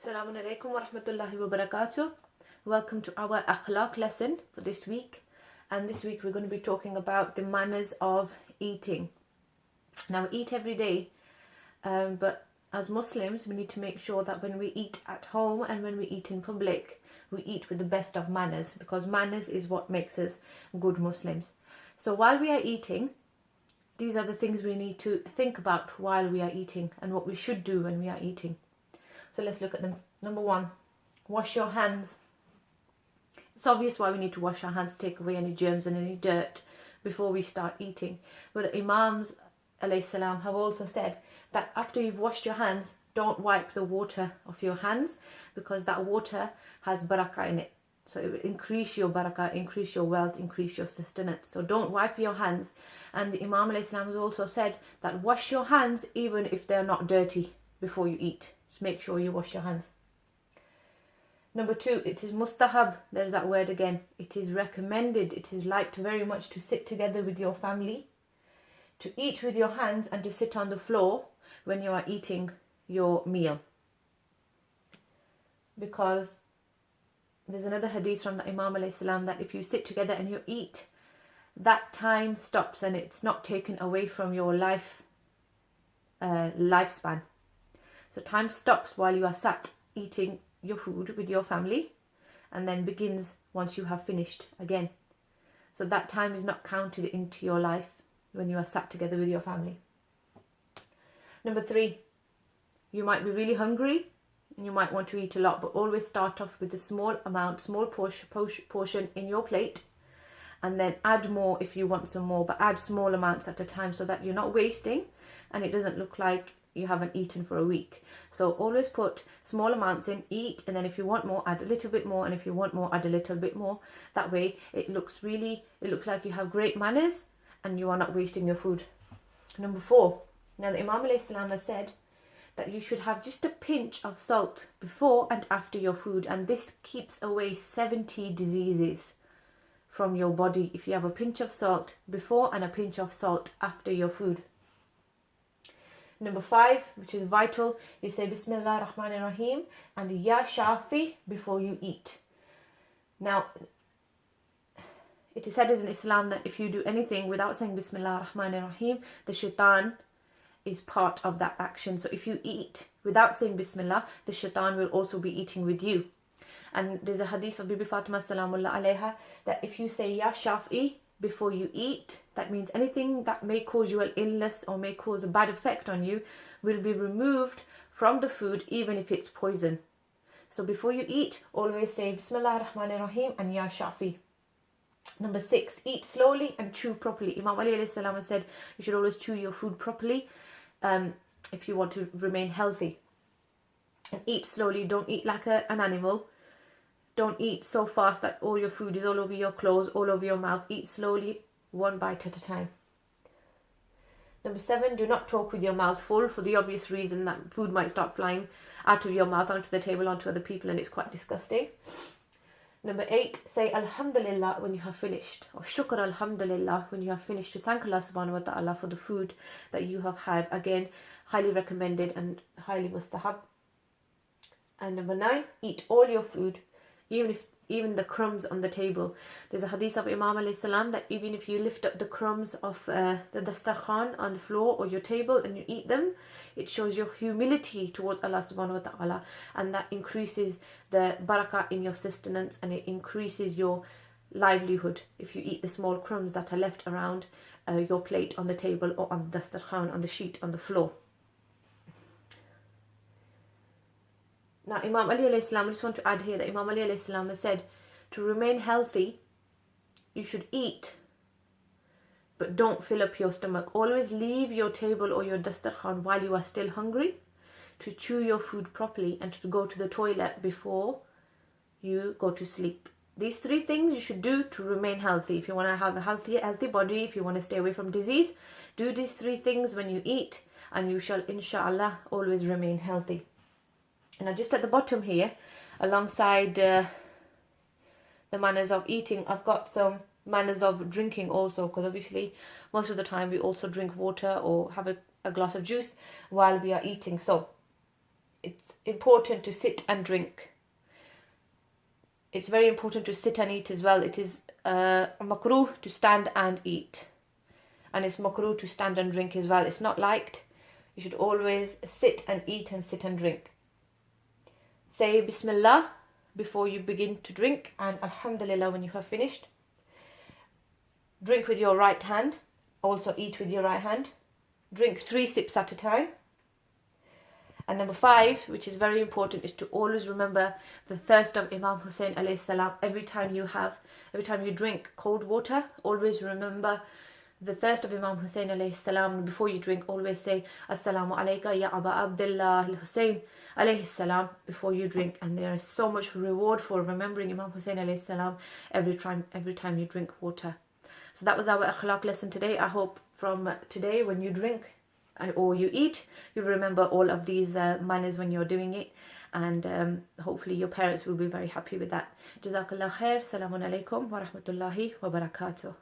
Assalamu alaikum wa rahmatullahi wa barakatuh. Welcome to our Akhlaq lesson for this week. And this week we're going to be talking about the manners of eating. Now we eat every day, but as Muslims we need to make sure that when we eat at home and when we eat in public, we eat with the best of manners, because manners is what makes us good Muslims. So while we are eating, these are the things we need to think about while we are eating and what we should do when we are eating. So let's look at them. Number one, wash your hands. It's obvious why we need to wash our hands to take away any germs and any dirt before we start eating. But the Imams alayhi salam have also said that after you've washed your hands, don't wipe the water off your hands, because that water has barakah in it. So it will increase your barakah, increase your wealth, increase your sustenance. So don't wipe your hands. And the Imam alayhi salam has also said that wash your hands even if they're not dirty before you eat. Just make sure you wash your hands. Number two, it is mustahab. There's that word again. It is recommended. It is liked very much to sit together with your family, to eat with your hands, and to sit on the floor when you are eating your meal. Because there's another hadith from the Imam alayhi salam that if you sit together and you eat, that time stops and it's not taken away from your lifespan. So time stops while you are sat eating your food with your family, and then begins once you have finished again. So that time is not counted into your life when you are sat together with your family. Number three, you might be really hungry and you might want to eat a lot, but always start off with a small amount, small portion in your plate, and then add more if you want some more, but add small amounts at a time so that you're not wasting and it doesn't look like you haven't eaten for a week. So always put small amounts in, eat, and then if you want more, add a little bit more, and if you want more, add a little bit more. That way it looks like you have great manners and you are not wasting your food. Number four, now the Imam alayhi salam has said that you should have just a pinch of salt before and after your food, and this keeps away 70 diseases from your body if you have a pinch of salt before and a pinch of salt after your food. Number five, which is vital, you say Bismillah ar-Rahman ar-Rahim and Ya Shafi before you eat. Now, it is said in Islam that if you do anything without saying Bismillah ar-Rahman ar-Rahim, the shaitan is part of that action. So if you eat without saying Bismillah, the shaitan will also be eating with you. And there's a hadith of Bibi Fatima salamullah alayha that if you say Ya Shafi before you eat, that means anything that may cause you an illness or may cause a bad effect on you will be removed from the food, even if it's poison. So before you eat, always say Bismillah ar-Rahman ar-Rahim and Ya Shafi. Number six, eat slowly and chew properly. Imam Ali alayhi salam said you should always chew your food properly if you want to remain healthy. And eat slowly, don't eat like an animal. Don't eat so fast that all your food is all over your clothes, all over your mouth. Eat slowly, one bite at a time. Number seven, do not talk with your mouth full, for the obvious reason that food might start flying out of your mouth onto the table, onto other people, and it's quite disgusting. Number eight, say Alhamdulillah when you have finished, or Shukr Alhamdulillah when you have finished, to thank Allah subhanahu wa ta'ala for the food that you have had. Again, highly recommended and highly mustahab. And number nine, eat all your food, even the crumbs on the table. There's a hadith of Imam alayhi salam that even if you lift up the crumbs of the dastarkhan on the floor or your table and you eat them, it shows your humility towards Allah subhanahu wa ta'ala, and that increases the barakah in your sustenance and it increases your livelihood if you eat the small crumbs that are left around your plate on the table or on the dastarkhan, on the sheet, on the floor. Now Imam Ali alayhi salam, I just want to add here that Imam Ali alayhi salam has said to remain healthy, you should eat, but don't fill up your stomach. Always leave your table or your dastarkhan while you are still hungry, to chew your food properly and to go to the toilet before you go to sleep. These three things you should do to remain healthy. If you want to have a healthy body, if you want to stay away from disease, do these three things when you eat and you shall inshallah always remain healthy. Now just at the bottom here, alongside the manners of eating, I've got some manners of drinking also, because obviously most of the time we also drink water or have a glass of juice while we are eating. So it's important to sit and drink. It's very important to sit and eat as well. It is makruh to stand and eat. And it's makruh to stand and drink as well. It's not liked. You should always sit and eat and sit and drink. Say Bismillah before you begin to drink, and Alhamdulillah when you have finished. Drink with your right hand. Also eat with your right hand. Drink 3 sips at a time. And number 5, which is very important, is to always remember the thirst of Imam Hussein alayhi salam. Every time you drink cold water, always remember the thirst of Imam Hussein alayhi salam. Before you drink, always say Assalamu alayka ya Aba Abdullah al-Hussein alayhi salam before you drink. And there is so much reward for remembering Imam Hussein alayhi salam every time you drink water. So that was our Akhlaq lesson today. I hope from today when you drink or you eat, you remember all of these manners when you're doing it, and hopefully your parents will be very happy with that. Jazakallah khair. Assalamu alaikum wa rahmatullahi wa barakatuh.